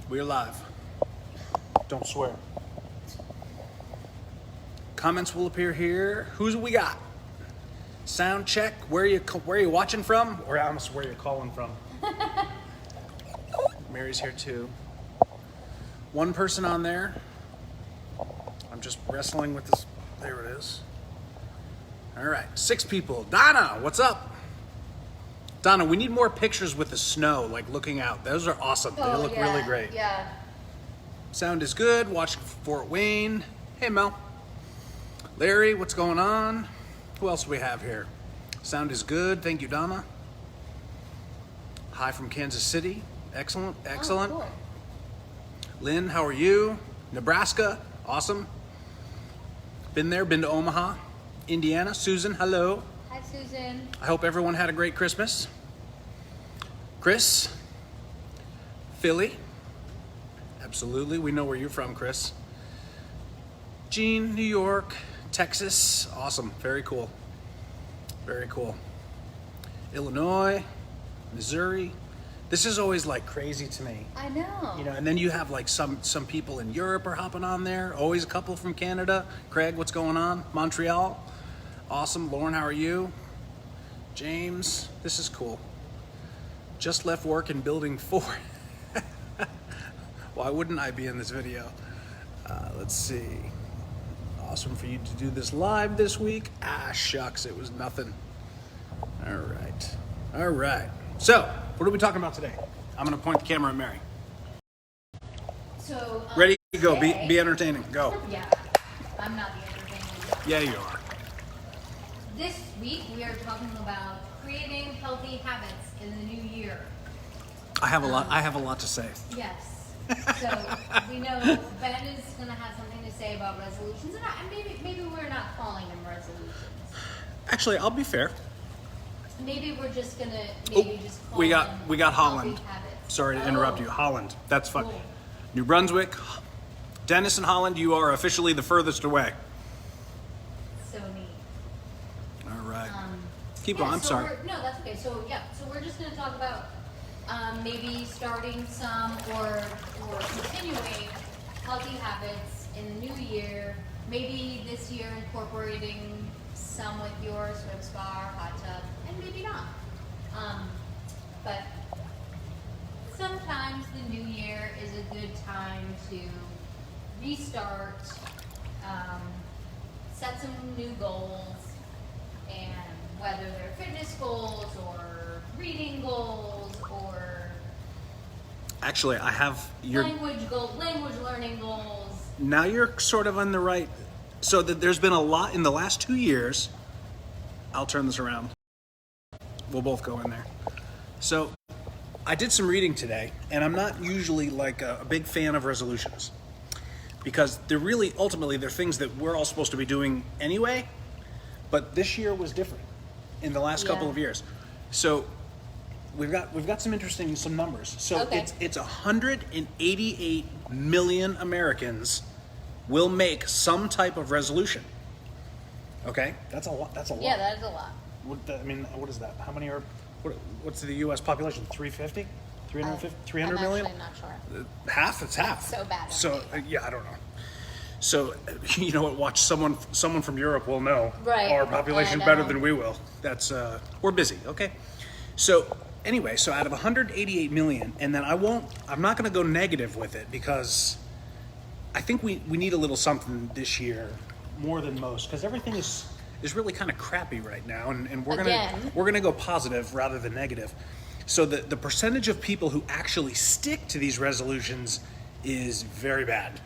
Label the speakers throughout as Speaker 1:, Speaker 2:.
Speaker 1: We're live. Don't swear. Comments will appear here. Who's we got? Sound check. Where are you watching from? Or honestly, where you're calling from? Mary's here too. One person on there. I'm just wrestling with this. There it is. All right, 6 people. Donna, what's up? Donna, we need more pictures with the snow, like looking out. Those are awesome. They look really great.
Speaker 2: Yeah.
Speaker 1: Sound is good. Watching Fort Wayne. Hey, Mel. Larry, what's going on? Who else do we have here? Sound is good. Thank you, Donna. Hi from Kansas City. Excellent, excellent.
Speaker 2: Oh, cool.
Speaker 1: Lynn, how are you? Nebraska, awesome. Been there, been to Omaha. Indiana, Susan, hello.
Speaker 2: Hi, Susan.
Speaker 1: I hope everyone had a great Christmas. Chris, Philly. Absolutely, we know where you're from, Chris. Jean, New York, Texas, awesome, very cool. Very cool. Illinois, Missouri. This is always like crazy to me.
Speaker 2: I know.
Speaker 1: You know, and then you have like some people in Europe are hopping on there. Always a couple from Canada. Craig, what's going on? Montreal. Awesome. Lauren, how are you? James, this is cool. Just left work in building 4. Why wouldn't I be in this video? Let's see. Awesome for you to do this live this week. Ah, shucks, it was nothing. All right. All right. So, what are we talking about today? I'm going to point the camera at Mary.
Speaker 2: So,
Speaker 1: Ready to go.
Speaker 2: today-
Speaker 1: Be entertaining. Go.
Speaker 2: Yeah. I'm not the entertainer.
Speaker 1: Yeah, you are.
Speaker 2: This week we are talking about creating healthy habits in the new year.
Speaker 1: I have a lot to say.
Speaker 2: Yes. So we know Ben is going to have something to say about resolutions, and maybe we're not calling them resolutions.
Speaker 1: Actually, I'll be fair.
Speaker 2: Maybe we're just going to just call
Speaker 1: we
Speaker 2: them
Speaker 1: got Holland.
Speaker 2: healthy habits.
Speaker 1: Sorry to interrupt
Speaker 2: Oh.
Speaker 1: you. Holland. That's fun.
Speaker 2: Cool.
Speaker 1: New Brunswick. Dennis and Holland, you are officially the furthest away.
Speaker 2: So neat.
Speaker 1: All right. Keep
Speaker 2: Yeah,
Speaker 1: going. I'm
Speaker 2: so
Speaker 1: sorry.
Speaker 2: No, that's okay. So we're just going to talk about maybe starting some or continuing healthy habits in the new year. Maybe this year incorporating some with your swim spa or hot tub, and maybe not. But sometimes the new year is a good time to restart, set some new goals, and whether they're fitness goals or reading goals or
Speaker 1: Actually, I have your.
Speaker 2: language learning goals.
Speaker 1: Now you're sort of on the right. So there's been a lot in the last 2 years. I'll turn this around. We'll both go in there. So I did some reading today, and I'm not usually like a big fan of resolutions because they're really ultimately they're things that we're all supposed to be doing anyway. But this year was different in the last couple
Speaker 2: Yeah.
Speaker 1: of years. So we've got some numbers. So
Speaker 2: Okay.
Speaker 1: it's 188 million Americans will make some type of resolution. Okay, that's a lot. That's a lot.
Speaker 2: Yeah, that is a lot.
Speaker 1: What is that? How many are? What's the U.S. population? 350, 350, 300
Speaker 2: I'm
Speaker 1: million?
Speaker 2: actually not sure.
Speaker 1: Half. It's half.
Speaker 2: So bad.
Speaker 1: So yeah, I don't know. So you know what? Watch someone from Europe will know
Speaker 2: Right.
Speaker 1: our population
Speaker 2: I
Speaker 1: better
Speaker 2: know.
Speaker 1: than we will. That's we're busy. Okay. So anyway, so out of 188 million, and then I'm not going to go negative with it because I think we need a little something this year more than most because everything is really kind of crappy right now, and we're gonna go positive rather than negative. So the percentage of people who actually stick to these resolutions is very bad.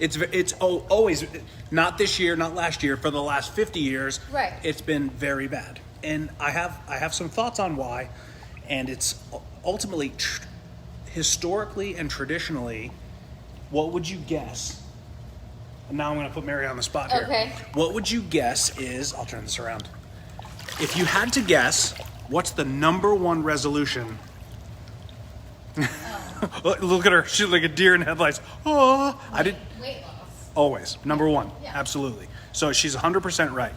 Speaker 1: It's always not this year, not last year. For the last 50 years,
Speaker 2: Right.
Speaker 1: It's been very bad, and I have some thoughts on why, and it's ultimately historically and traditionally. What would you guess? And now I'm going to put Mary on the spot here.
Speaker 2: Okay.
Speaker 1: What would you guess is? I'll turn this around. If you had to guess, what's the number one resolution? Look at her. She's like a deer in headlights. Oh, I did.
Speaker 2: Weight loss.
Speaker 1: Always. Number one.
Speaker 2: Yeah.
Speaker 1: Absolutely. So she's 100% right.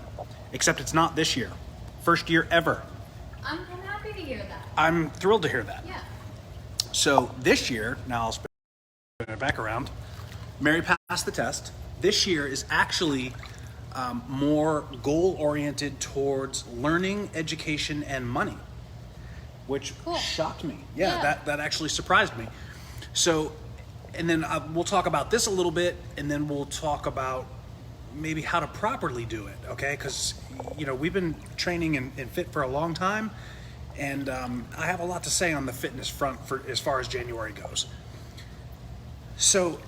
Speaker 1: Except it's not this year. First year ever.
Speaker 2: I'm happy to hear that.
Speaker 1: I'm thrilled to hear that.
Speaker 2: Yeah.
Speaker 1: So this year, now I'll spin it back around. Mary passed the test. This year is actually more goal-oriented towards learning, education, and money, which shocked me. Yeah. That actually surprised me. So, and then we'll talk about this a little bit, and then we'll talk about maybe how to properly do it, okay? Because, we've been training and fit for a long time, and I have a lot to say on the fitness front for as far as January goes. So,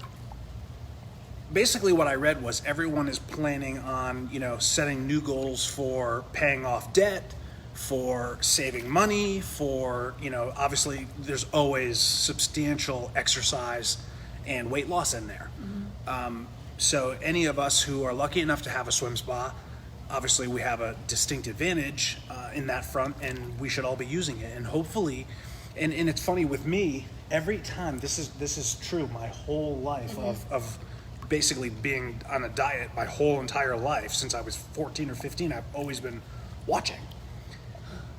Speaker 1: basically what I read was everyone is planning on, setting new goals for paying off debt, for saving money, for, obviously there's always substantial exercise and weight loss in there. Mm-hmm. So any of us who are lucky enough to have a swim spa, obviously we have a distinct advantage in that front, and we should all be using it. And hopefully, and it's funny with me, every time, this is true my whole life of basically being on a diet my whole entire life. Since I was 14 or 15, I've always been watching.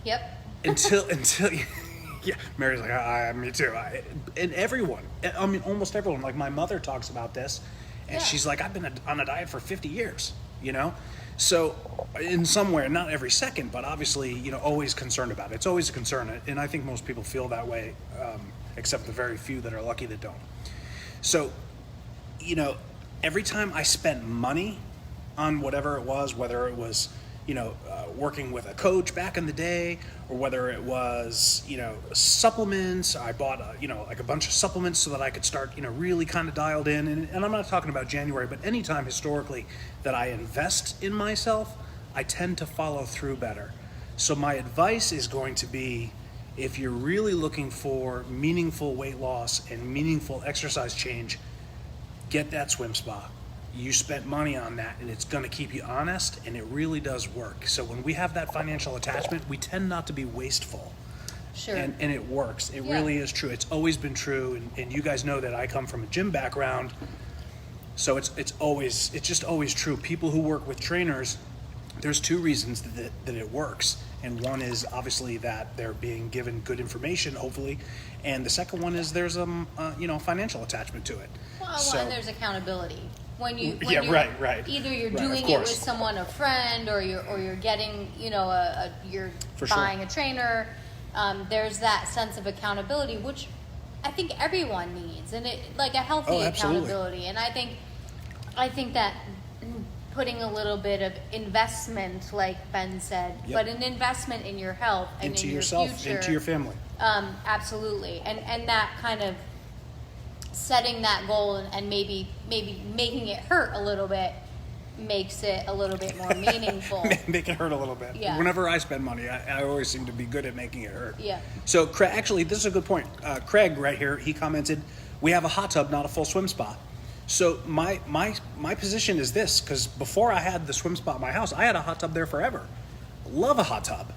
Speaker 2: Yep.
Speaker 1: Until yeah, Mary's like, me too. And everyone, almost everyone, like my mother talks about this, and she's like, I've been on a diet for 50 years, So in some way, not every second, but obviously, always concerned about it. It's always a concern, and I think most people feel that way, except the very few that are lucky that don't. So, every time I spent money on whatever it was, whether it was, working with a coach back in the day, or whether it was, supplements, I bought, like a bunch of supplements so that I could start, really kind of dialed in. And I'm not talking about January, but anytime historically that I invest in myself, I tend to follow through better. So my advice is going to be, if you're really looking for meaningful weight loss and meaningful exercise change, get that swim spa. You spent money on that, and it's going to keep you honest, and it really does work. So when we have that financial attachment, we tend not to be wasteful.
Speaker 2: Sure.
Speaker 1: And it works. It really is true. It's always been true, and you guys know that I come from a gym background, so it's just always true. People who work with trainers, there's two reasons that it works. And one is obviously that they're being given good information, hopefully, and the second one is there's financial attachment to it.
Speaker 2: Well, and there's accountability. When you're
Speaker 1: right.
Speaker 2: Either you're doing it with someone, a friend, or you're getting, you're buying a trainer. There's that sense of accountability, which I think everyone needs, and it like a healthy accountability. And I think that putting a little bit of investment, like Ben said, but an investment in your health and
Speaker 1: into
Speaker 2: in
Speaker 1: yourself,
Speaker 2: your future,
Speaker 1: into your family.
Speaker 2: Absolutely, and that kind of setting that goal and maybe making it hurt a little bit makes it a little bit more meaningful.
Speaker 1: Make it hurt a little bit.
Speaker 2: Yeah.
Speaker 1: Whenever I spend money, I always seem to be good at making it hurt.
Speaker 2: Yeah.
Speaker 1: So actually, this is a good point. Craig right here, he commented, we have a hot tub, not a full swim spa. So my position is this, because before I had the swim spa at my house, I had a hot tub there forever. Love a hot tub.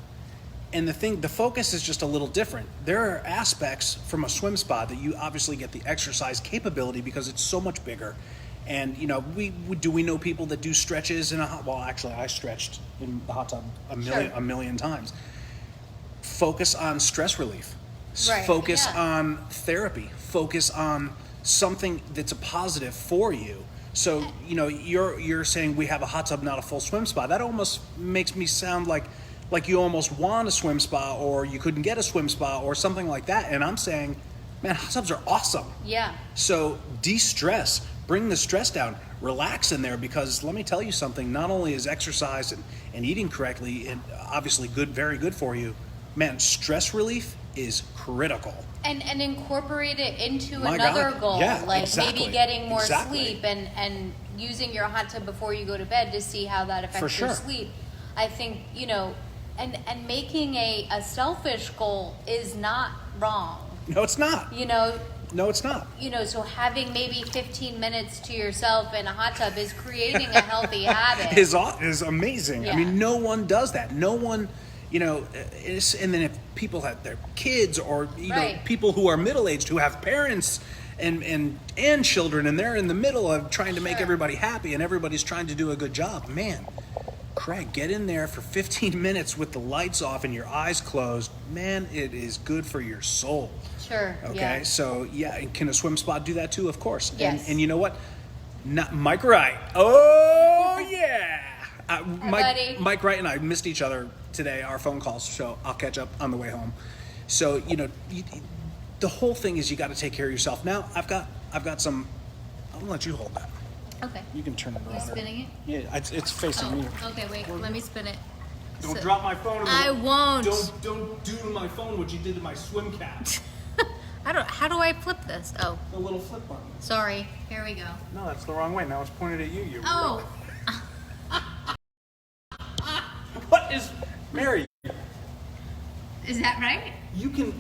Speaker 1: And the focus is just a little different. There are aspects from a swim spa that you obviously get the exercise capability because it's so much bigger. And we know people that do stretches in a hot. Well, actually, I stretched in the hot tub a million times. Focus on stress relief.
Speaker 2: Right.
Speaker 1: Focus on therapy. Focus on something that's a positive for you. So you're saying we have a hot tub, not a full swim spa. That almost makes me sound like you almost want a swim spa, or you couldn't get a swim spa, or something like that. And I'm saying, man, hot tubs are awesome. Yeah. So de-stress, bring the stress down, relax in there, because let me tell you something, not only is exercise and eating correctly and obviously good, very good for you, man, stress relief is critical.
Speaker 2: And incorporate it into another goal, maybe getting more sleep and using your hot tub before you go to bed to see how that affects your sleep. I think, and making a selfish goal is not wrong.
Speaker 1: No, it's not. No, it's not.
Speaker 2: So having maybe 15 minutes to yourself in a hot tub is creating a healthy habit.
Speaker 1: Is amazing.
Speaker 2: Yeah.
Speaker 1: No one does that. No one, and then if people have their kids or, people who are middle-aged who have parents and children, and they're in the middle of trying to make everybody happy and everybody's trying to do a good job, man, Craig, get in there for 15 minutes with the lights off and your eyes closed. Man, it is good for your soul.
Speaker 2: Sure.
Speaker 1: Okay,
Speaker 2: Yeah.
Speaker 1: so yeah, and can a swim spa do that too? Of course.
Speaker 2: Yes.
Speaker 1: And you know what? Mike Wright. Oh yeah.
Speaker 2: buddy.
Speaker 1: Mike Wright and I missed each other today, our phone calls, so I'll catch up on the way home. So, the whole thing is you got to take care of yourself. Now, I've got some, I'm going to let you hold that.
Speaker 2: Okay.
Speaker 1: You can turn it around.
Speaker 2: You spinning it?
Speaker 1: Yeah, it's facing me.
Speaker 2: Okay, wait. Let me spin it.
Speaker 1: Don't drop my phone.
Speaker 2: I won't.
Speaker 1: Don't do to my phone what you did to my swim cap.
Speaker 2: How do I flip this? Oh,
Speaker 1: The little flip button.
Speaker 2: sorry. Here we go.
Speaker 1: No, that's the wrong way. Now it's pointed at you.
Speaker 2: Oh.
Speaker 1: What is, Mary?
Speaker 2: Is that right?
Speaker 1: You can,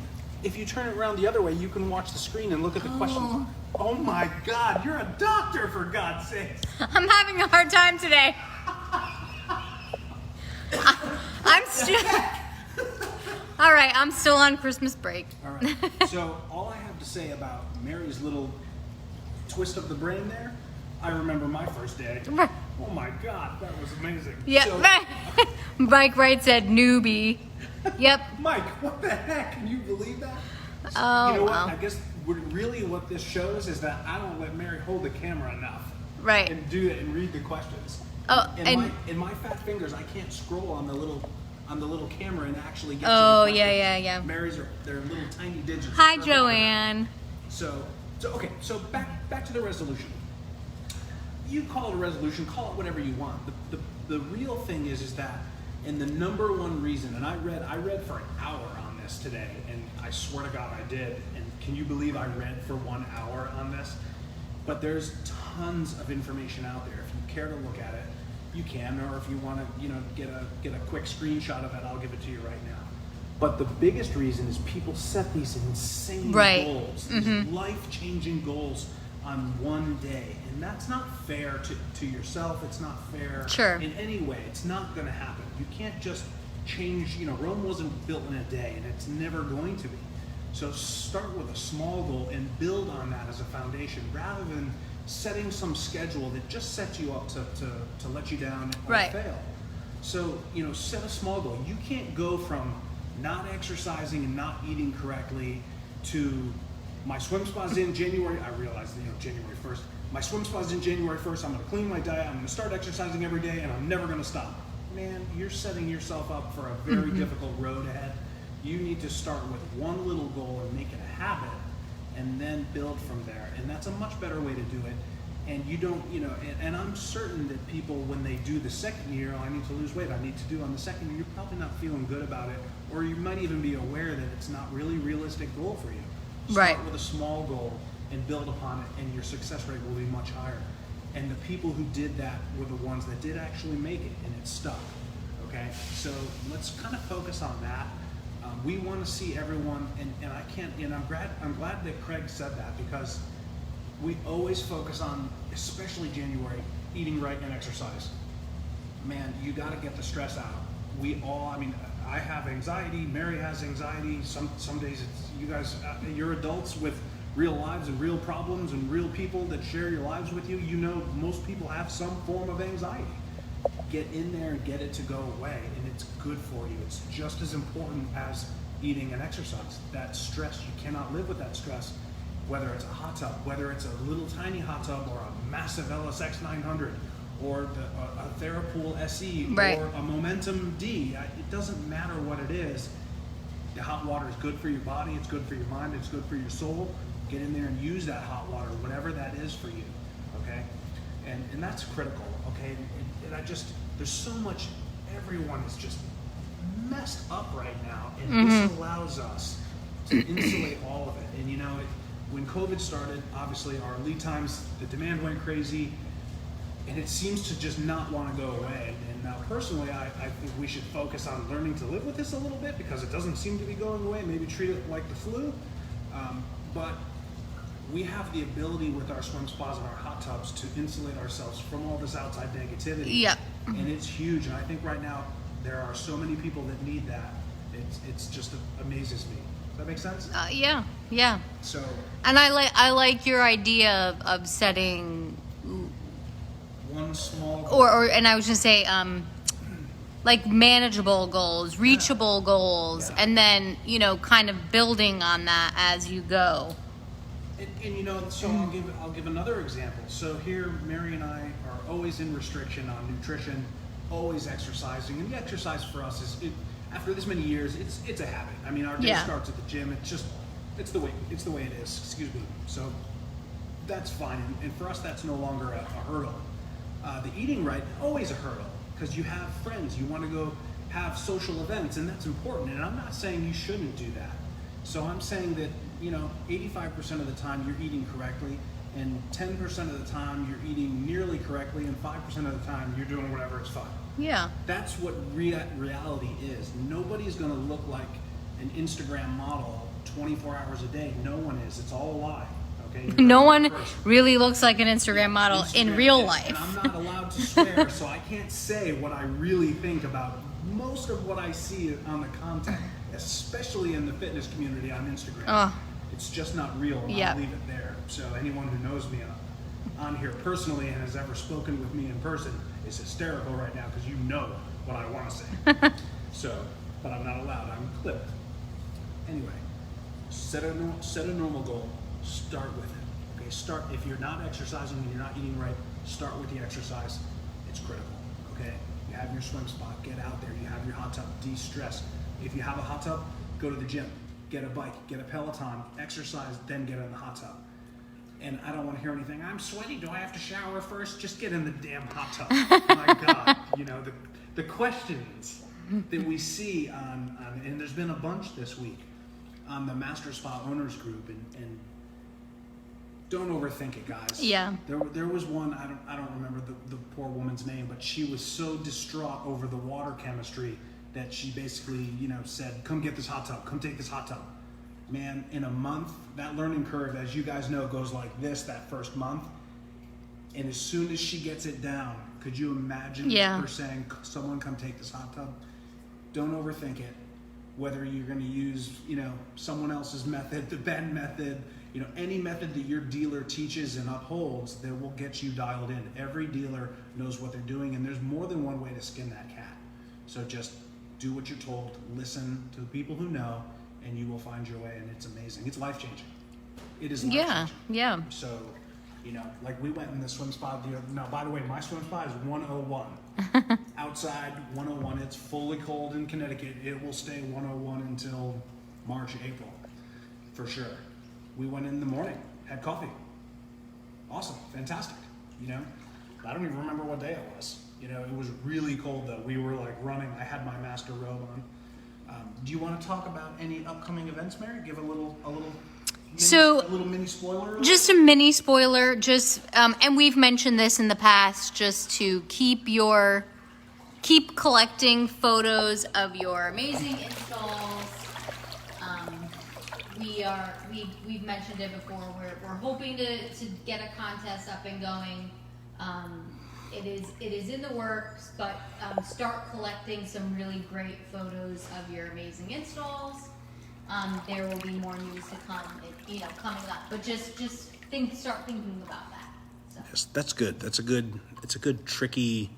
Speaker 1: if you turn it around the other way, you can watch the screen and look at the questions. Oh my God, you're a doctor, for God's sakes.
Speaker 2: I'm having a hard time today. I'm still. All right, I'm still on Christmas break.
Speaker 1: All right. So all I have to say about Mary's little twist of the brain there, I remember my first day. Oh my God, that was amazing.
Speaker 2: Yep.
Speaker 1: So,
Speaker 2: Mike Wright said newbie. Yep.
Speaker 1: Mike, what the heck? Can you believe that?
Speaker 2: Oh,
Speaker 1: you know what?
Speaker 2: wow.
Speaker 1: I guess really what this shows is that I don't let Mary hold the camera enough.
Speaker 2: Right.
Speaker 1: And do it and read the questions.
Speaker 2: Oh,
Speaker 1: in my fat fingers, I can't scroll on the little camera and actually get.
Speaker 2: Oh,
Speaker 1: to the
Speaker 2: yeah,
Speaker 1: questions.
Speaker 2: yeah.
Speaker 1: Mary's they're little tiny digits.
Speaker 2: Hi,
Speaker 1: Perfect for that.
Speaker 2: Joanne.
Speaker 1: So okay. So back to the resolution. You call it a resolution, call it whatever you want. The real thing is that, and the number one reason, and I read for an hour on this today, and I swear to God I did. And can you believe I read for 1 hour on this? But there's tons of information out there. If you care to look at it, you can, or if you want to, get a quick screenshot of it, I'll give it to you right now. But the biggest reason is people set these insane goals, these life-changing goals on one day, and that's not fair to yourself. It's not fair in any way. It's not going to happen. You can't just change. Rome wasn't built in a day, and it's never going to be. So start with a small goal and build on that as a foundation, rather than setting some schedule that just sets you up to let you down or fail. So set a small goal. You can't go from not exercising and not eating correctly to my swim spa's in January. I realized, January 1st. My swim spa's in January 1st. I'm going to clean my diet. I'm going to start exercising every day, and I'm never going to stop. Man, you're setting yourself up for a very difficult road ahead. You need to start with one little goal and make it a habit, and then build from there. And that's a much better way to do it. And you don't, and I'm certain that people, when they do the second year, I need to lose weight, I need to do on the second year, you're probably not feeling good about it, or you might even be aware that it's not really a realistic goal for you. Start with a small goal and build upon it, and your success rate will be much higher. And the people who did that were the ones that did actually make it, and it stuck. Okay, so let's kind of focus on that. We want to see everyone, and I can't, and I'm glad that Craig said that, because we always focus on, especially January, eating right and exercise. Man, you got to get the stress out. We all, I have anxiety, Mary has anxiety, some days it's, you guys, you're adults with real lives and real problems and real people that share your lives with you. Most people have some form of anxiety. Get in there and get it to go away, and it's good for you. It's just as important as eating and exercise. That stress, you cannot live with that stress, whether it's a hot tub, whether it's a little tiny hot tub, or a massive LSX 900, or a TheraPool SE, or a Momentum D. It doesn't matter what it is. The hot water is good for your body, it's good for your mind, it's good for your soul. Get in there and use that hot water, whatever that is for you, okay? And that's critical, okay? And there's so much, everyone is just messed up right now, and this allows us to insulate all of it. And when COVID started, obviously our lead times, the demand went crazy, and it seems to just not want to go away. And now personally, I think we should focus on learning to live with this a little bit, because it doesn't seem to be going away. Maybe treat it like the flu. But we have the ability with our swim spas and our hot tubs to insulate ourselves from all this outside negativity.
Speaker 2: Yep.
Speaker 1: And it's huge. And I think right now there are so many people that need that. It's just amazes me. Does that make sense?
Speaker 2: Yeah.
Speaker 1: So.
Speaker 2: And I like your idea of setting
Speaker 1: One small.
Speaker 2: Or and I was gonna say
Speaker 3: like manageable goals, reachable goals,
Speaker 1: Yeah.
Speaker 3: and then, you know, kind of building on that as you go.
Speaker 1: And you know, so I'll give another example. So here, Mary and I are always in restriction on nutrition, always exercising, and the exercise for us is after this many years, it's a habit. I mean, our day starts at the gym. It's the way it is. Excuse me. So that's fine, and for us, that's no longer a hurdle. The eating right, always a hurdle, because you have friends, you want to go have social events, and that's important. And I'm not saying you shouldn't do that. So I'm saying that, you know, 85% of the time you're eating correctly, and 10% of the time you're eating nearly correctly, and 5% of the time you're doing whatever is fun.
Speaker 3: Yeah.
Speaker 1: That's what reality is. Nobody's going to look like an Instagram model 24 hours a day. No one is. It's all a lie. Okay?
Speaker 3: No one really looks like an Instagram model in real
Speaker 1: and,
Speaker 3: life.
Speaker 1: And I'm not allowed to swear, so I can't say what I really think about most of what I see on the content, especially in the fitness community on Instagram.
Speaker 3: Oh.
Speaker 1: It's just not real, and I'll leave it there. So anyone who knows me on here personally and has ever spoken with me in person is hysterical right now, because you know what I want to say. So, but I'm not allowed. I'm clipped. Anyway, set a normal goal. Start with it. Okay, start. If you're not exercising and you're not eating right, start with the exercise. It's critical. Okay, you have your swim spot. Get out there. You have your hot tub. De-stress. If you have a hot tub, go to the gym. Get a bike. Get a Peloton. Exercise. Then get in the hot tub. And I don't want to hear anything. I'm sweaty. Do I have to shower first? Just get in the damn hot tub. My God, you know the questions that we see on and there's been a bunch this week on the MasterSpas owners group, and don't overthink it, guys.
Speaker 3: Yeah.
Speaker 1: There was one, I don't remember the poor woman's name, but she was so distraught over the water chemistry that she basically, you know, said, "Come get this hot tub. Come take this hot tub." Man, in a month, that learning curve, as you guys know, goes like this that first month. And as soon as she gets it down, could you imagine her saying, "Someone come take this hot tub"? Don't overthink it. Whether you're going to use, you know, someone else's method, the Ben method, you know, any method that your dealer teaches and upholds that will get you dialed in. Every dealer knows what they're doing, and there's more than one way to skin that cat. So just do what you're told, listen to the people who know, and you will find your way, and it's amazing. It's life-changing. It is life-changing.
Speaker 3: Yeah.
Speaker 1: So, you know, like we went in the swim spa now, by the way, my swim spa is 101. Outside, 101. It's fully cold in Connecticut. It will stay 101 until March, April, for sure. We went in the morning, had coffee. Awesome, fantastic, you know. I don't even remember what day it was. You know, it was really cold though. We were like running. I had my master robe on. Do you want to talk about any upcoming events, Mary? Give a little mini spoiler.
Speaker 3: Just a mini spoiler. And we've mentioned this in the past. Just to keep collecting photos of your amazing installs. We've mentioned it before. We're hoping to get a contest up and going. It is in the works, but start collecting some really great photos of your amazing installs. There will be more news to come, coming up. But just start thinking about that. So.
Speaker 1: Yes, that's good. It's a good tricky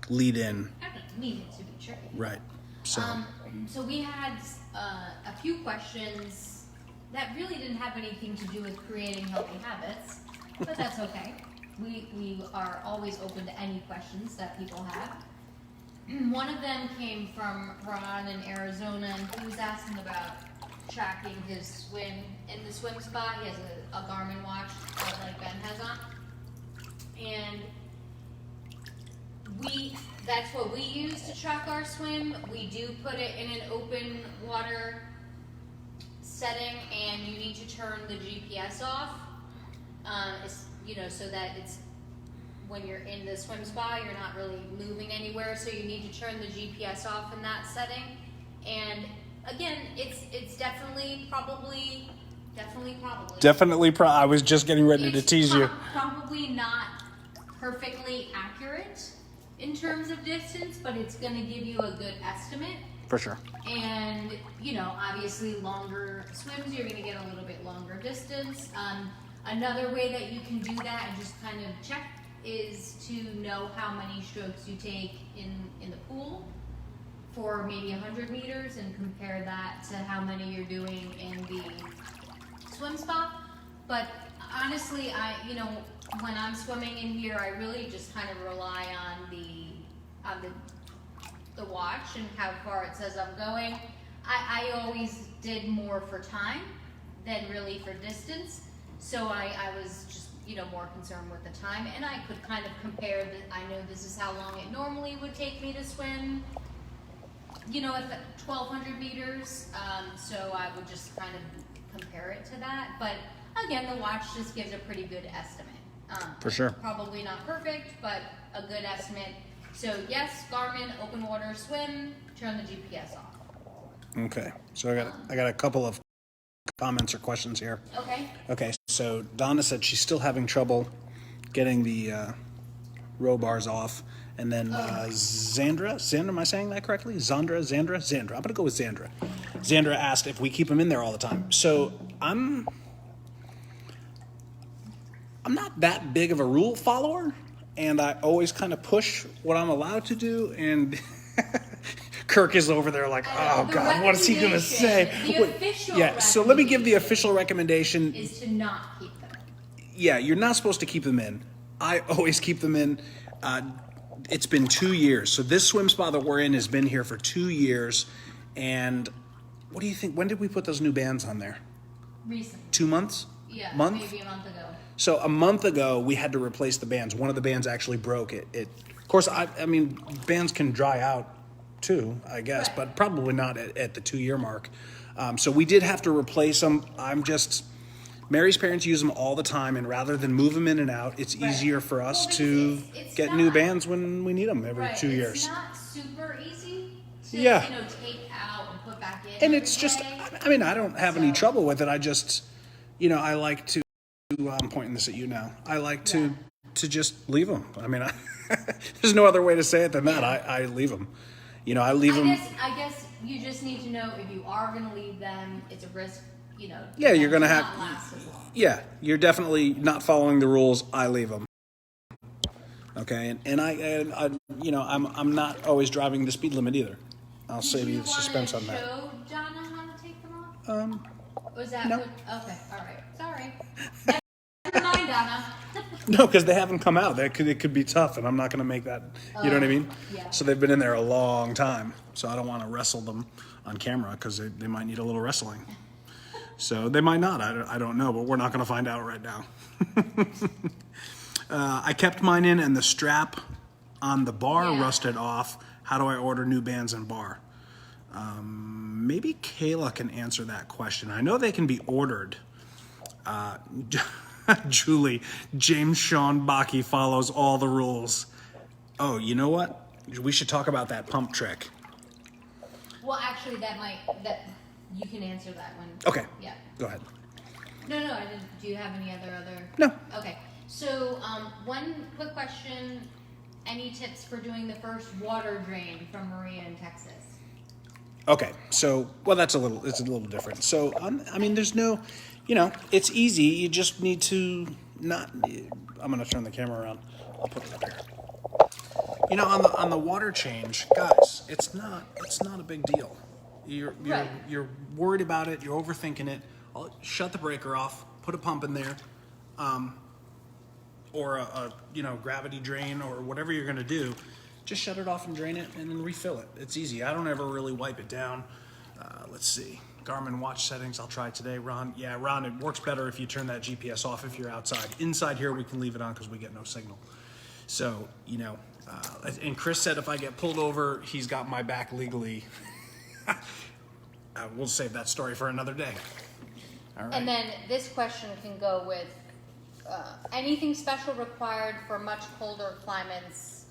Speaker 1: lead in.
Speaker 2: I don't need it to be tricky.
Speaker 1: Right.
Speaker 2: So we had a few questions that really didn't have anything to do with creating healthy habits, but that's okay. We are always open to any questions that people have. One of them came from Ron in Arizona, and he was asking about tracking his swim in the swim spa. He has a Garmin watch like Ben has on, and that's what we use to track our swim. We do put it in an open water setting, and you need to turn the GPS off. So that it's when you're in the swim spa, you're not really moving anywhere. So you need to turn the GPS off in that setting. And again, it's definitely probably.
Speaker 1: I was just getting ready to tease you.
Speaker 2: Probably not perfectly accurate in terms of distance, but it's going to give you a good estimate.
Speaker 1: For sure.
Speaker 2: And obviously longer swims, you're going to get a little bit longer distance. Another way that you can do that and just kind of check is to know how many strokes you take in the pool.
Speaker 3: for maybe 100 meters and compare that to how many you're doing in the swim spa. But honestly, when I'm swimming in here, I really just kind of rely on the watch and how far it says I'm going. I always did more for time than really for distance, so I was just more concerned with the time, and I could kind of compare that. I know this is how long it normally would take me to swim, at 1,200 meters, so I would just kind of compare it to that. But again, the watch just gives a pretty good estimate.
Speaker 1: For sure.
Speaker 3: Probably not perfect, but a good estimate. So yes, Garmin, open water swim, turn the GPS off.
Speaker 1: Okay, so I got a couple of comments or questions here.
Speaker 3: Okay.
Speaker 1: Okay, so Donna said she's still having trouble getting the row bars off. And then Zandra, am I saying that correctly? Zandra. I'm going to go with Zandra. Zandra asked if we keep them in there all the time. So I'm not that big of a rule follower, and I always kind of push what I'm allowed to do, and Kirk is over there like, oh God, what is he going to say?
Speaker 3: The official
Speaker 1: so let me give the official recommendation.
Speaker 3: Is to not keep them.
Speaker 1: Yeah, you're not supposed to keep them in. I always keep them in. It's been 2 years. So this swim spa that we're in has been here for 2 years. And what do you think? When did we put those new bands on there?
Speaker 3: Recently.
Speaker 1: 2 months?
Speaker 3: Yeah,
Speaker 1: Month?
Speaker 3: maybe a month ago.
Speaker 1: So a month ago, we had to replace the bands. One of the bands actually broke. Of course, I mean, bands can dry out too, I guess,
Speaker 3: Right.
Speaker 1: but probably not at the 2 year mark. So we did have to replace them. Mary's parents use them all the time, and rather than move them in and out, it's easier for us to get new bands when we need them every 2 years.
Speaker 3: It's not super easy to take out and put back in.
Speaker 1: And it's just, I mean, I don't have any trouble with it. I just, I like to, I'm pointing this at you now. I like to just leave them. I mean, there's no other way to say it than that. I leave them. I leave them.
Speaker 3: I guess you just need to know if you are going to leave them, it's a risk.
Speaker 1: Yeah, you're going to have.
Speaker 3: Not last as long.
Speaker 1: Yeah, you're definitely not following the rules. I leave them. Okay, and I'm not always driving the speed limit either. I'll save you the suspense on that.
Speaker 3: Show Jonna how to take them off? Was that
Speaker 1: no.
Speaker 3: okay? All right. Sorry. Never mind, Donna.
Speaker 1: No, because they haven't come out. It could be tough, and I'm not going to make that. You know what I mean?
Speaker 3: Yeah.
Speaker 1: So they've been in there a long time. So I don't want to wrestle them on camera because they might need a little wrestling. So they might not. I don't know, but we're not going to find out right now. I kept mine in, and the strap on the bar rusted off. How do I order new bands and bar? Maybe Kayla can answer that question. I know they can be ordered. Julie, James Sean Baki follows all the rules. Oh, you know what? We should talk about that pump trick.
Speaker 3: Well, actually, that you can answer that one.
Speaker 1: Okay.
Speaker 3: Yeah.
Speaker 1: Go ahead.
Speaker 3: No, I didn't. Do you have any other?
Speaker 1: No.
Speaker 3: Okay. So, one quick question: any tips for doing the first water drain from Maria in Texas?
Speaker 1: Okay. So, well, it's a little different. So, I mean, there's no, it's easy. You just need to not. I'm gonna turn the camera around. I'll put it up here. On the water change, guys, it's not a big deal. You're worried about it. You're overthinking it. Shut the breaker off. Put a pump in there, or a gravity drain or whatever you're gonna do. Just shut it off and drain it, and then refill it. It's easy. I don't ever really wipe it down. Let's see. Garmin watch settings. I'll try today. Ron, it works better if you turn that GPS off if you're outside. Inside here, we can leave it on because we get no signal. So and Chris said if I get pulled over, he's got my back legally. We'll save that story for another day. All right.
Speaker 3: And then this question can go with anything special required for much colder climates.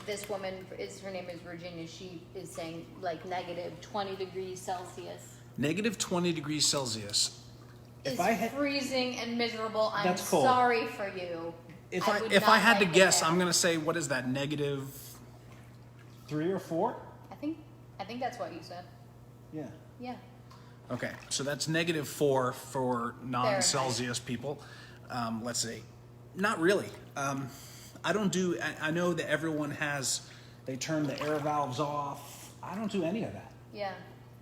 Speaker 3: This woman her name is Virginia. She is saying like negative 20 degrees Celsius.
Speaker 1: Negative 20 degrees Celsius.
Speaker 3: It's freezing and miserable. I'm
Speaker 1: That's cold.
Speaker 3: sorry for you.
Speaker 1: If I had to guess, I'm gonna say, what is that? Negative 3 or 4?
Speaker 3: I think that's what you said.
Speaker 1: Yeah.
Speaker 3: Yeah.
Speaker 1: Okay, so that's negative 4 for non-Celsius people. Let's see. Not really. I don't do. I know that everyone has. They turn the air valves off. I don't do any of that.
Speaker 2: Yeah.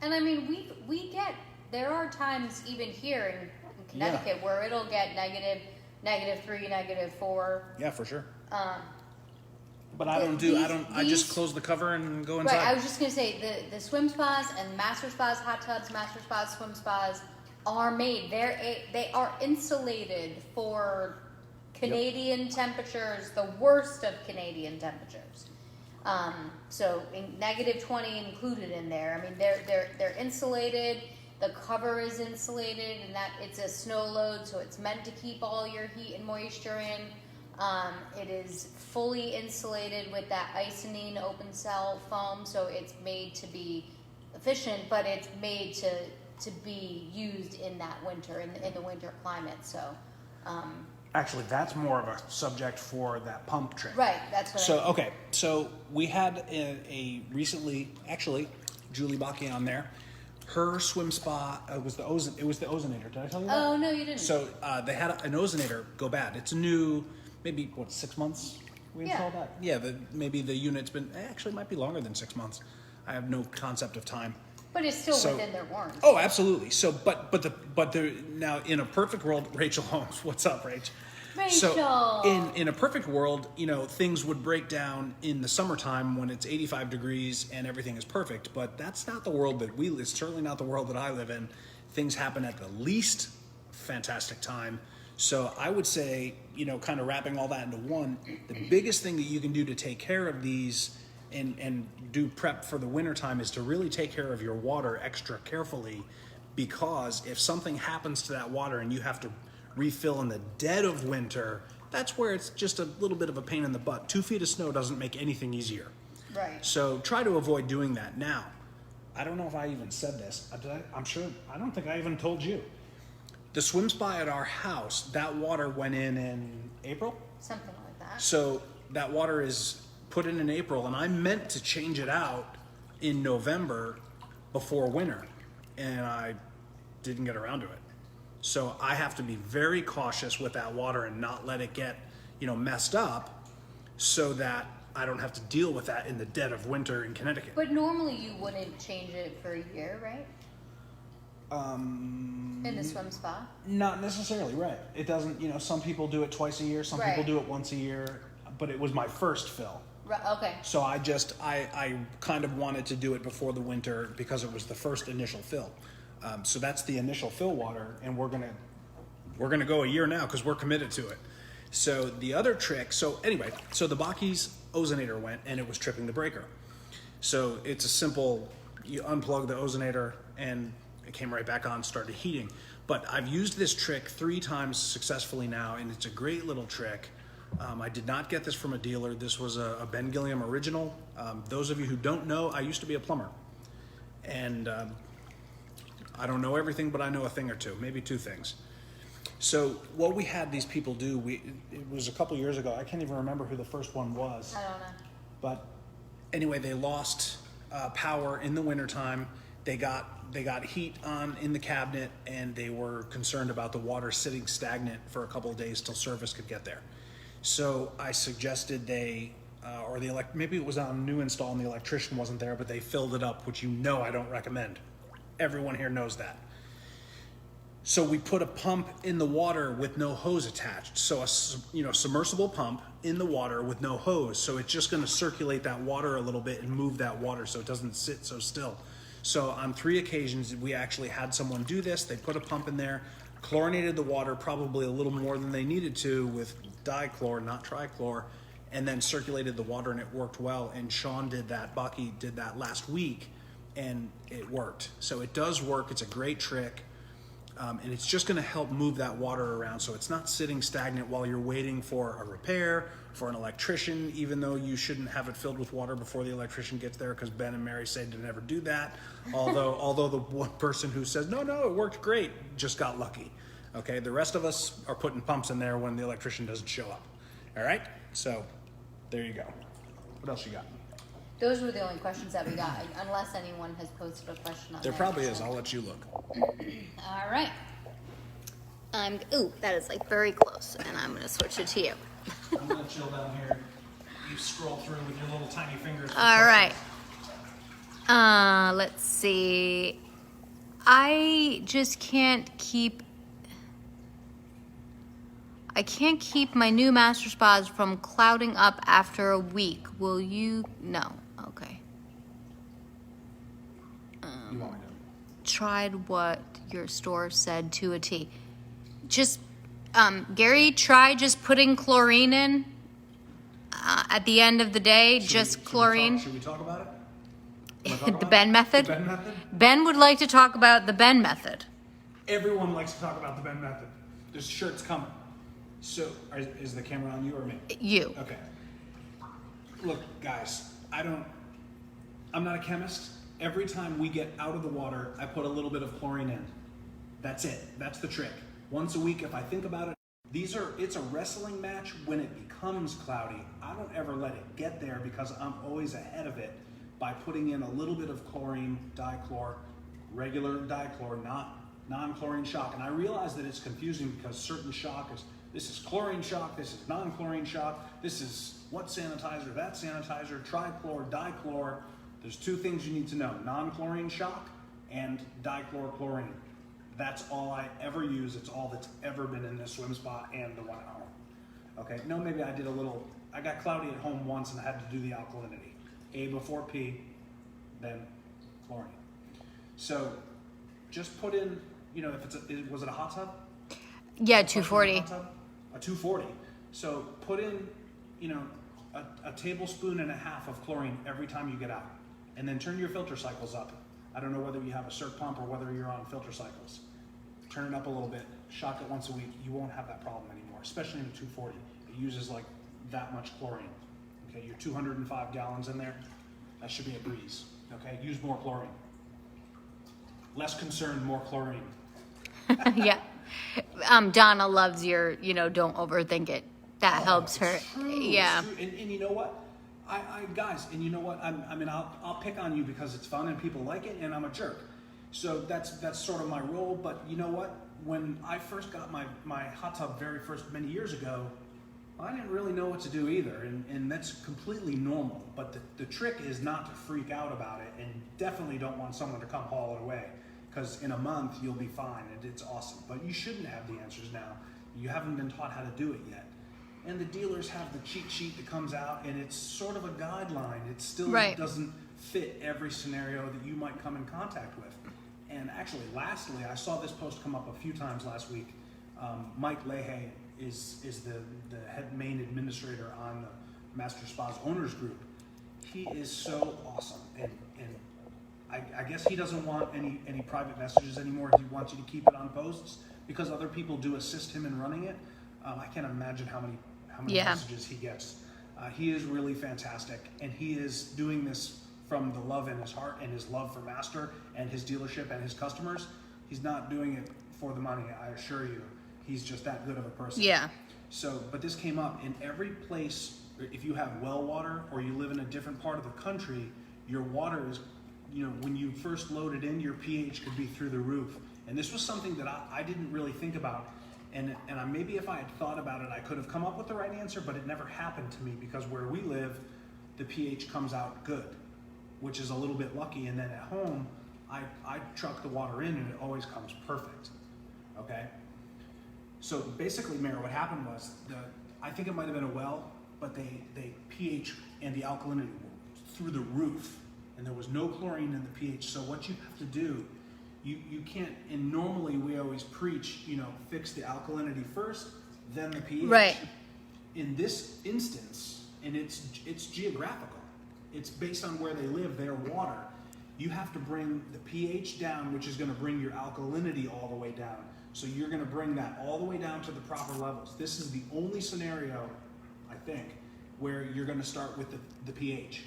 Speaker 2: And I mean, we get, there are times even here in Connecticut where it'll get -3, -4.
Speaker 1: Yeah, for sure.
Speaker 2: Um,
Speaker 1: But I just close the cover and go inside.
Speaker 2: Right, I was just gonna say the swim spas and MasterSpas hot tubs, MasterSpas swim spas are made. They are insulated for Canadian temperatures, the worst of Canadian temperatures. So -20 included in there. I mean, they're insulated. The cover is insulated, and that it's a snow load, so it's meant to keep all your heat and moisture in. It is fully insulated with that isonine open cell foam, so it's made to be efficient, but it's made to be used in that winter, in the winter climate. So,
Speaker 1: Actually, that's more of a subject for that pump trick.
Speaker 2: right, that's what.
Speaker 1: So okay, so we had a recently, actually, Julie Baki on there. Her swim spa was the ozonator. Did I tell you that?
Speaker 2: Oh no, you didn't.
Speaker 1: So they had an ozonator go bad. It's a new, maybe 6 months we installed that. Yeah, maybe the unit's been actually might be longer than 6 months. I have no concept of time.
Speaker 2: But it's still within their warranty.
Speaker 1: Oh, absolutely. So, but now in a perfect world, Rachel Holmes. What's up, Rach?
Speaker 2: Rachel.
Speaker 1: So in a perfect world, things would break down in the summertime when it's 85 degrees and everything is perfect. But that's not the world that we live. It's certainly not the world that I live in. Things happen at the least fantastic time. So I would say, kind of wrapping all that into one, the biggest thing that you can do to take care of these and do prep for the wintertime is to really take care of your water extra carefully, because if something happens to that water and you have to refill in the dead of winter, that's where it's just a little bit of a pain in the butt. 2 feet of snow doesn't make anything easier.
Speaker 2: Right.
Speaker 1: So try to avoid doing that. Now, I don't know if I even said this. I don't think I even told you. The swim spa at our house, that water went in April?
Speaker 2: Something like that.
Speaker 1: So that water is put in April, and I meant to change it out in November before winter, and I didn't get around to it. So I have to be very cautious with that water and not let it get, messed up, so that I don't have to deal with that in the dead of winter in Connecticut.
Speaker 2: But normally you wouldn't change it for a year, right? In the swim spa?
Speaker 1: Not necessarily, right. It doesn't, some people do it twice a year, some people do it once a year, but it was my first fill.
Speaker 2: Right, okay.
Speaker 1: So I kind of wanted to do it before the winter because it was the first initial fill. So that's the initial fill water, and we're gonna go a year now because we're committed to it. So the other trick, so the Baki's ozonator went and it was tripping the breaker. So it's a simple, you unplug the ozonator and it came right back on, started heating. But I've used this trick 3 times successfully now, and it's a great little trick. I did not get this from a dealer. This was a Ben Gilliam original. Those of you who don't know, I used to be a plumber. And I don't know everything, but I know a thing or two, maybe 2 things. So what we had these people do, it was a couple years ago. I can't even remember who the first one was.
Speaker 2: I don't know.
Speaker 1: But anyway, they lost power in the wintertime. They got heat on in the cabinet, and they were concerned about the water sitting stagnant for a couple of days till service could get there. So I suggested maybe it was on a new install and the electrician wasn't there, but they filled it up, which I don't recommend. Everyone here knows that. So we put a pump in the water with no hose attached. So a submersible pump in the water with no hose. So it's just going to circulate that water a little bit and move that water so it doesn't sit so still. So on 3 occasions, we actually had someone do this. They put a pump in there, chlorinated the water probably a little more than they needed to with dichlor, not trichlor, and then circulated the water, and it worked well. And Sean did that, Baki did that last week, and it worked. So it does work. It's a great trick. And it's just going to help move that water around so it's not sitting stagnant while you're waiting for a repair, for an electrician, even though you shouldn't have it filled with water before the electrician gets there, because Ben and Mary said to never do that. Although the one person who says, no, it worked great, just got lucky. Okay, the rest of us are putting pumps in there when the electrician doesn't show up. All right, so there you go. What else you got?
Speaker 2: Those were the only questions that we got, unless anyone has posted a question on
Speaker 1: There probably is. I'll let you look.
Speaker 2: All right. Ooh, that is very close, and I'm going to switch it to you.
Speaker 1: I'm going to chill down here. You scroll through with your little tiny fingers.
Speaker 2: All right.
Speaker 3: Let's see. I just can't keep my new MasterSpas from clouding up after a week. Will you? No. Okay.
Speaker 1: You want me to?
Speaker 3: Tried what your store said to a T. Just, Gary, try just putting chlorine in at the end of the day. Chlorine.
Speaker 1: Should we talk about it?
Speaker 3: The Ben method?
Speaker 1: The Ben method?
Speaker 3: Ben would like to talk about the Ben method.
Speaker 1: Everyone likes to talk about the Ben method. This shirt's coming. So, is the camera on you or me?
Speaker 3: You.
Speaker 1: Okay. Look, guys, I'm not a chemist. Every time we get out of the water, I put a little bit of chlorine in. That's it. That's the trick. Once a week, if I think about it, it's a wrestling match when it becomes cloudy. I don't ever let it get there because I'm always ahead of it by putting in a little bit of chlorine, dichlor, regular dichlor, not non-chlorine shock. And I realize that it's confusing because certain shock this is chlorine shock, this is non-chlorine shock, this is what sanitizer, that sanitizer, trichlor, dichlor. There's two things you need to know, non-chlorine shock and dichlorchlorine. That's all I ever use. It's all that's ever been in this swim spa and the one at home. Okay, no, maybe I got cloudy at home once and I had to do the alkalinity. A before P, then chlorine. So just put in, was it a hot tub?
Speaker 3: Yeah, 240.
Speaker 1: A 240. So put in, a tablespoon and a half of chlorine every time you get out. And then turn your filter cycles up. I don't know whether you have a CERT pump or whether you're on filter cycles. Turn it up a little bit, shock it once a week. You won't have that problem anymore, especially in a 240. It uses like that much chlorine. Okay, you're 205 gallons in there. That should be a breeze. Okay, use more chlorine. Less concern, more chlorine.
Speaker 3: Yeah. Donna loves your, don't overthink it. That helps her.
Speaker 1: True,
Speaker 3: Yeah.
Speaker 1: And you know what? Guys, and you know what? I'll pick on you because it's fun and people like it, and I'm a jerk. So that's sort of my role. But you know what? When I first got my hot tub many years ago, I didn't really know what to do either, and that's completely normal. But the trick is not to freak out about it, and definitely don't want someone to come haul it away, because in a month you'll be fine and it's awesome. But you shouldn't have the answers now. You haven't been taught how to do it yet. And the dealers have the cheat sheet that comes out, and it's sort of a guideline. It still doesn't fit every scenario that you might come in contact with. And actually, lastly, I saw this post come up a few times last week. Mike Leahy is the main administrator on the MasterSpas Owners Group. He is so awesome, and I guess he doesn't want any private messages anymore. He wants you to keep it on posts because other people do assist him in running it. I can't imagine how many messages he gets. He is really fantastic, and he is doing this from the love in his heart and his love for Master and his dealership and his customers. He's not doing it for the money, I assure you. He's just that good of a person.
Speaker 3: Yeah.
Speaker 1: So, but this came up in every place. If you have well water or you live in a different part of the country, your water is, when you first load it in, your pH could be through the roof. And this was something that I didn't really think about. And maybe if I had thought about it, I could have come up with the right answer, but it never happened to me because where we live, the pH comes out good, which is a little bit lucky. And then at home, I truck the water in and it always comes perfect. Okay? So basically, Mara, what happened was, I think it might have been a well, but they pH and the alkalinity were through the roof, and there was no chlorine in the pH. So what you have to do, you can't, and normally we always preach, fix the alkalinity first, then the pH.
Speaker 3: Right.
Speaker 1: In this instance, and it's geographical, it's based on where they live, their water, you have to bring the pH down, which is going to bring your alkalinity all the way down. So you're going to bring that all the way down to the proper levels. This is the only scenario, I think, where you're going to start with the pH.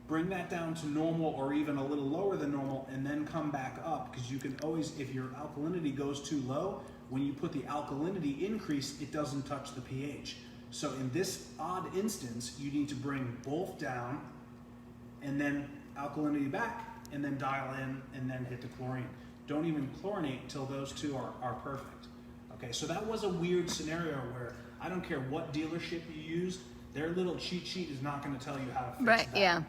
Speaker 1: Bring that down to normal or even a little lower than normal, and then come back up, because you can always, if your alkalinity goes too low, when you put the alkalinity increase, it doesn't touch the pH. So in this odd instance, you need to bring both down and then alkalinity back, and then dial in and then hit the chlorine. Don't even chlorinate until those two are perfect. Okay, so that was a weird scenario where I don't care what dealership you used, their little cheat sheet is not going to tell you how to fix that.
Speaker 3: Right, yeah.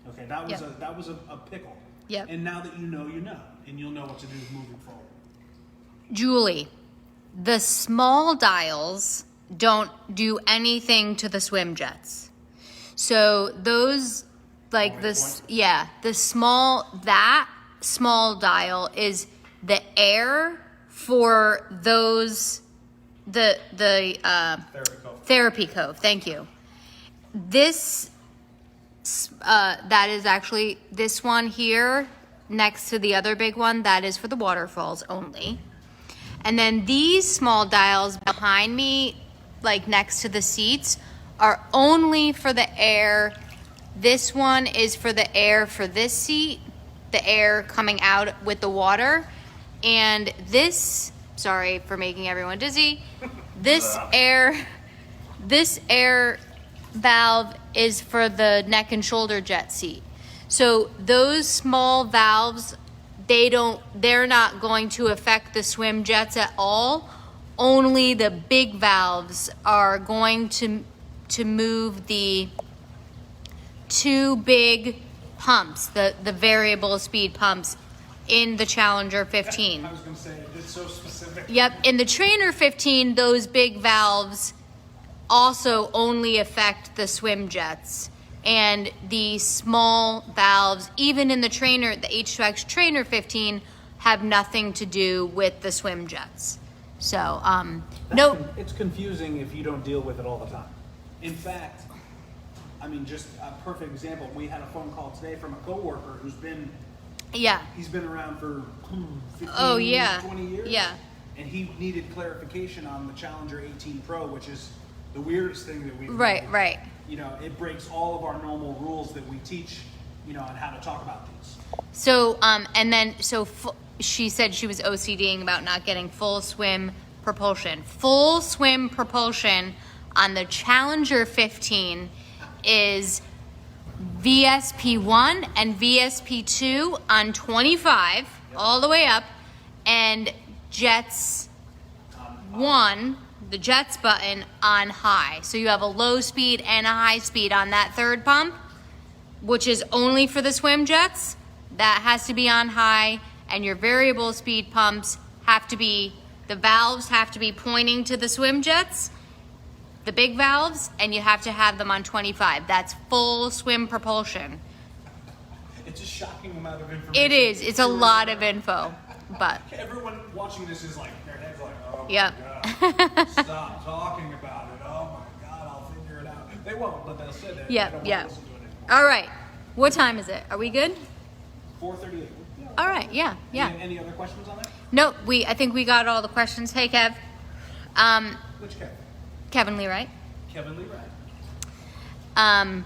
Speaker 1: Okay, that was a pickle.
Speaker 3: Yep.
Speaker 1: And now that you know, and you'll know what to do moving forward.
Speaker 3: Julie, the small dials don't do anything to the swim jets. So those, like this, yeah, that small dial is the air for those, the therapy cove. Thank you. This, that is actually this one here next to the other big one. That is for the waterfalls only. And then these small dials behind me, like next to the seats, are only for the air. This one is for the air for this seat, the air coming out with the water. And this, sorry for making everyone dizzy, this air valve is for the neck and shoulder jet seat. So those small valves, they're not going to affect the swim jets at all. Only the big valves are going to move the two big pumps, the variable speed pumps in the Challenger 15.
Speaker 1: I was going to say, it's so specific.
Speaker 3: Yep, in the Trainer 15, those big valves also only affect the swim jets. And the small valves, even in the Trainer, the H2X Trainer 15, have nothing to do with the swim jets. So, no.
Speaker 1: It's confusing if you don't deal with it all the time. In fact, I mean, just a perfect example. We had a phone call today from a coworker who's been, he's been around for 15, 20 years.
Speaker 3: Yeah.
Speaker 1: And he needed clarification on the Challenger 18 Pro, which is the weirdest thing that we've
Speaker 3: Right.
Speaker 1: You know, it breaks all of our normal rules that we teach, you know, on how to talk about these.
Speaker 3: So, and then, she said she was OCDing about not getting full swim propulsion. Full swim propulsion on the Challenger 15 is VSP1 and VSP2 on 25, all the way up, and Jets 1, the Jets button, on high. So you have a low speed and a high speed on that third pump, which is only for the swim jets. That has to be on high, and your variable speed pumps have to be, the valves have to be pointing to the swim jets, the big valves, and you have to have them on 25. That's full swim propulsion.
Speaker 1: It's a shocking amount of information.
Speaker 3: It is. It's a lot of info, but
Speaker 1: everyone watching this is like, their head's like, oh
Speaker 3: Yep.
Speaker 1: my God, stop talking about it. Oh my God, I'll figure it out. They won't, but they'll say that.
Speaker 3: Yep,
Speaker 1: They don't
Speaker 3: yep.
Speaker 1: want to listen to it anymore.
Speaker 3: all right. What time is it? Are we good?
Speaker 1: 4:38. Yeah.
Speaker 3: All right. Yeah.
Speaker 1: Any other questions on that?
Speaker 3: No, I think we got all the questions. Hey, Kev.
Speaker 1: Which Kevin?
Speaker 3: Kevin Lee, right?
Speaker 1: Kevin Lee, right?
Speaker 3: Um.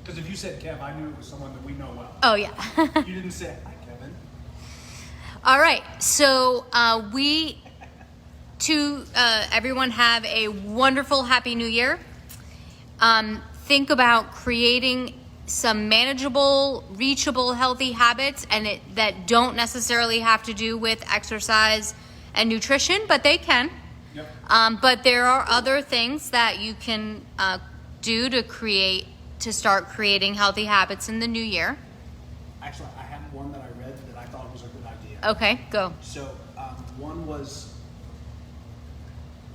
Speaker 1: Because if you said Kev, I knew it was someone that we know well.
Speaker 3: Oh yeah.
Speaker 1: You didn't say hi, Kevin.
Speaker 3: All right. So everyone have a wonderful, happy New Year. Think about creating some manageable, reachable, healthy habits, and that don't necessarily have to do with exercise and nutrition, but they can.
Speaker 1: Yep.
Speaker 3: But there are other things that you can do to start creating healthy habits in the new year.
Speaker 1: Actually, I had one that I read that I thought was a good idea.
Speaker 3: Okay, go.
Speaker 1: So one was,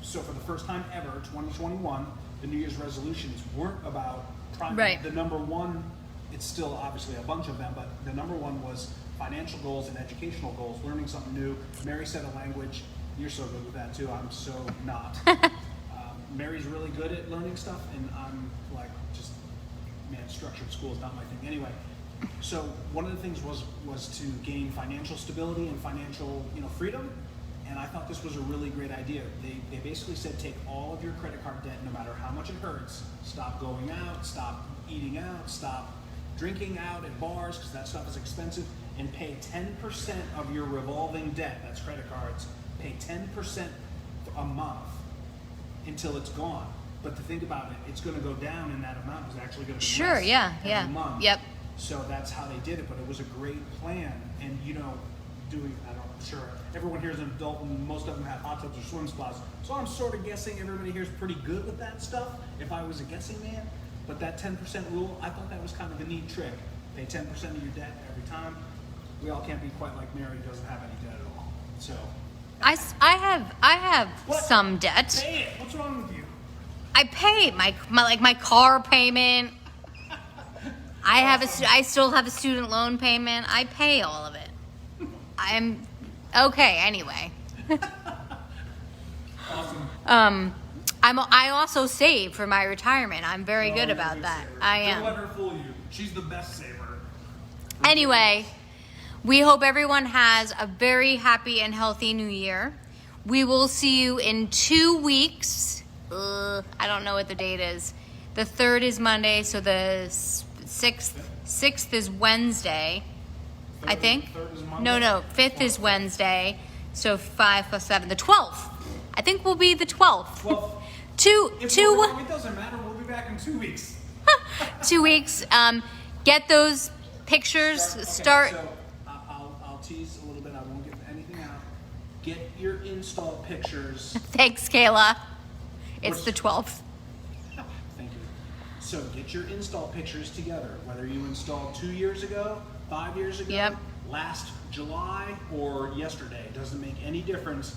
Speaker 1: so for the first time ever, 2021, the New Year's resolutions weren't about
Speaker 3: Right.
Speaker 1: The number one, it's still obviously a bunch of them, but the number one was financial goals and educational goals, learning something new. Mary said a language. You're so good with that too. I'm so not. Mary's really good at learning stuff, and I'm like, just, man, structured school is not my thing. Anyway, so one of the things was to gain financial stability and financial, freedom. And I thought this was a really great idea. They basically said, take all of your credit card debt, no matter how much it hurts. Stop going out, stop eating out, stop drinking out at bars, because that stuff is expensive, and pay 10% of your revolving debt, that's credit cards, pay 10% a month until it's gone. But to think about it, it's going to go down, and that amount is actually going to be
Speaker 3: Sure,
Speaker 1: less every month.
Speaker 3: Yep.
Speaker 1: So that's how they did it, but it was a great plan. And sure, everyone here is an adult, and most of them have hot tubs or swim spas. So I'm sort of guessing everybody here is pretty good with that stuff, if I was a guessing man. But that 10% rule, I thought that was kind of a neat trick. Pay 10% of your debt every time. we all can't be quite like Mary, who doesn't have any debt at all. So
Speaker 3: I have
Speaker 1: What?
Speaker 3: some debt.
Speaker 1: Say it. What's wrong with you?
Speaker 3: I pay my car payment. I still have a student loan payment. I pay all of it. I'm okay anyway.
Speaker 1: Awesome.
Speaker 3: I also save for my retirement. I'm very good
Speaker 1: you're a
Speaker 3: about
Speaker 1: good
Speaker 3: that.
Speaker 1: saver.
Speaker 3: I
Speaker 1: Don't
Speaker 3: am.
Speaker 1: let her fool you. She's the best saver.
Speaker 3: Anyway, we hope everyone has a very happy and healthy new year. We will see you in 2 weeks. I don't know what the date is. The 3rd is Monday, so the 6th is Wednesday, I think.
Speaker 1: 3rd is Monday?
Speaker 3: No, 5th is Wednesday, so 5 plus 7. The 12th. I think will be the 12th.
Speaker 1: Well, it doesn't matter. We'll be back in 2 weeks.
Speaker 3: 2 weeks. Get those pictures. Start.
Speaker 1: So I'll tease a little bit. I won't give anything out. Get your install pictures.
Speaker 3: Thanks, Kayla. It's the 12th.
Speaker 1: Thank you. So get your install pictures together. Whether you installed 2 years ago, 5 years ago,
Speaker 3: Yep.
Speaker 1: last July, or yesterday, it doesn't make any difference.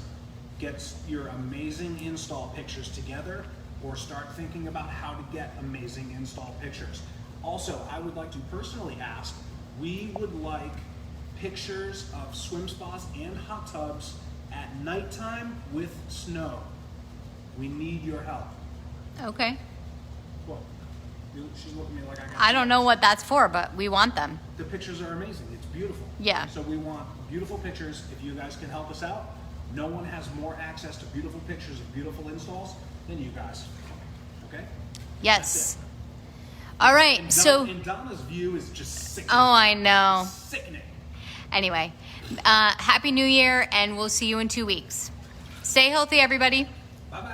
Speaker 1: Get your amazing install pictures together, or start thinking about how to get amazing install pictures. Also, I would like to personally ask, we would like pictures of swim spas and hot tubs at nighttime with snow. We need your help.
Speaker 3: Okay.
Speaker 1: Well, she's looking at me like I got
Speaker 3: I don't know what that's for, but we want them.
Speaker 1: The pictures are amazing. It's beautiful.
Speaker 3: Yeah.
Speaker 1: So we want beautiful pictures. If you guys can help us out, no one has more access to beautiful pictures of beautiful installs than you guys. Okay?
Speaker 3: Yes.
Speaker 1: That's it.
Speaker 3: All right.
Speaker 1: And
Speaker 3: So.
Speaker 1: and Donna's view is just sickening.
Speaker 3: Oh, I know.
Speaker 1: Sickening.
Speaker 3: Anyway, Happy New Year, and we'll see you in 2 weeks. Stay healthy, everybody.